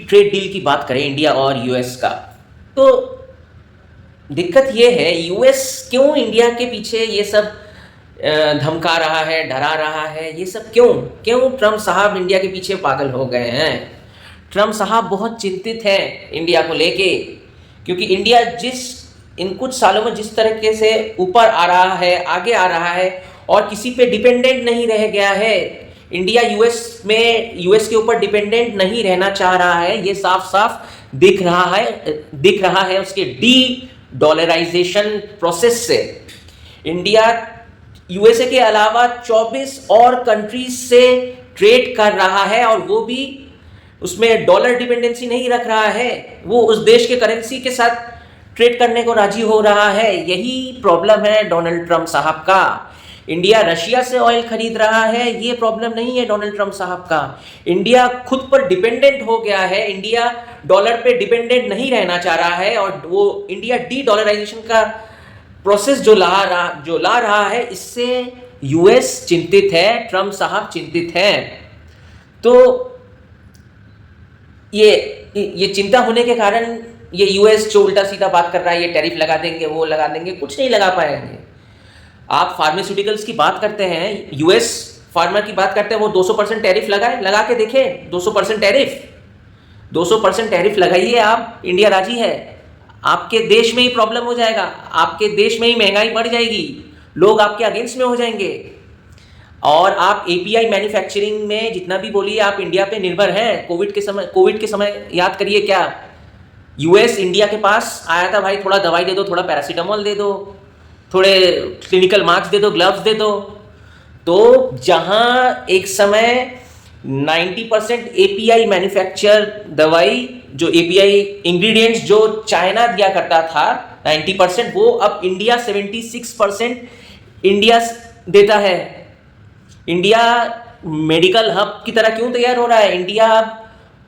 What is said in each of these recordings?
Trade deal की बात करें इंडिया और यूएस का, तो दिक्कत ये है यूएस क्यों इंडिया के पीछे ये सब धमका रहा है, डरा रहा है, ये सब क्यों क्यों ट्रम्प साहब इंडिया के पीछे पागल हो गए हैं। ट्रम्प साहब बहुत चिंतित हैं इंडिया को लेके, क्योंकि इंडिया इन कुछ सालों में जिस तरीके से ऊपर आ रहा है, आगे आ रहा है और किसी पे डिपेंडेंट नहीं रह गया है। इंडिया यूएस के ऊपर डिपेंडेंट नहीं रहना चाह रहा है, ये साफ साफ दिख रहा है उसके डी डॉलराइजेशन प्रोसेस से। इंडिया यूएसए के अलावा 24 और कंट्रीज से ट्रेड कर रहा है और वो भी उसमें डॉलर डिपेंडेंसी नहीं रख रहा है, वो उस देश के करेंसी के साथ ट्रेड करने को राजी हो रहा है। यही प्रॉब्लम है डोनाल्ड ट्रंप साहब का। इंडिया रशिया से ऑयल खरीद रहा है, ये प्रॉब्लम नहीं है डोनाल्ड ट्रंप साहब का। इंडिया खुद पर डिपेंडेंट हो गया है, इंडिया डॉलर पे डिपेंडेंट नहीं रहना चाह रहा है और वो इंडिया डी डॉलराइजेशन का प्रोसेस जो ला रहा है, इससे यूएस चिंतित है, ट्रंप साहब चिंतित हैं। तो ये चिंता होने के कारण ये यूएस जो उल्टा सीधा बात कर रहा है, ये टैरिफ लगा देंगे, वो लगा देंगे, कुछ नहीं लगा पाएंगे। आप फार्मास्यूटिकल्स की बात करते हैं, यूएस फार्मा की बात करते हैं, वो 200% टैरिफ लगा के देखें। 200% टैरिफ लगाइए आप, इंडिया राजी है। आपके देश में ही प्रॉब्लम हो जाएगा, आपके देश में ही महंगाई बढ़ जाएगी, लोग आपके अगेंस्ट में हो जाएंगे और आप एपीआई मैन्युफैक्चरिंग में जितना भी बोलिए, आप इंडिया पे निर्भर हैं। कोविड के समय याद करिए, क्या यूएस इंडिया के पास आया था, भाई थोड़ा दवाई दे दो, थोड़ा पैरासीटामोल दे दो, थोड़े क्लिनिकल मार्क्स दे दो, ग्लव्स दे दो। तो जहां एक समय 90% एपीआई मैन्युफैक्चर दवाई, जो एपीआई इंग्रेडिएंट्स जो चाइना दिया करता था 90%, वो अब इंडिया 76% इंडिया देता है। इंडिया मेडिकल हब की तरह क्यों तैयार हो रहा है? इंडिया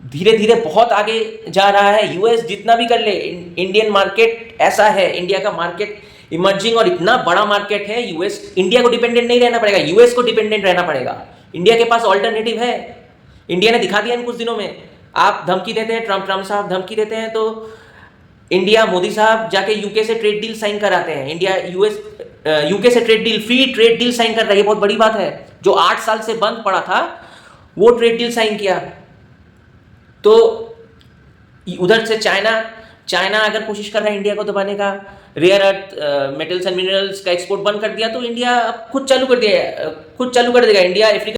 धीरे धीरे बहुत आगे जा रहा है। यूएस जितना भी कर ले, इंडियन मार्केट ऐसा है, इंडिया का मार्केट इमर्जिंग और इतना बड़ा मार्केट है। यूएस, इंडिया को डिपेंडेंट नहीं रहना पड़ेगा, यूएस को डिपेंडेंट रहना पड़ेगा। इंडिया के पास ऑल्टरनेटिव है, इंडिया ने दिखा दिया इन कुछ दिनों में। आप धमकी देते हैं, ट्रम्प साहब धमकी देते हैं, तो इंडिया, मोदी साहब जाके यूके से ट्रेड डील साइन कराते हैं। इंडिया यूके से trade deal, free trade deal sign कर रहा है, ये बहुत बड़ी बात है। जो 8 साल से बंद पड़ा था, वो ट्रेड डील साइन किया। तो उधर से चाइना अगर कोशिश कर रहा है इंडिया को दबाने का, rare earth metals and minerals का एक्सपोर्ट बंद कर दिया, तो इंडिया खुद चालू कर देगा। India Africa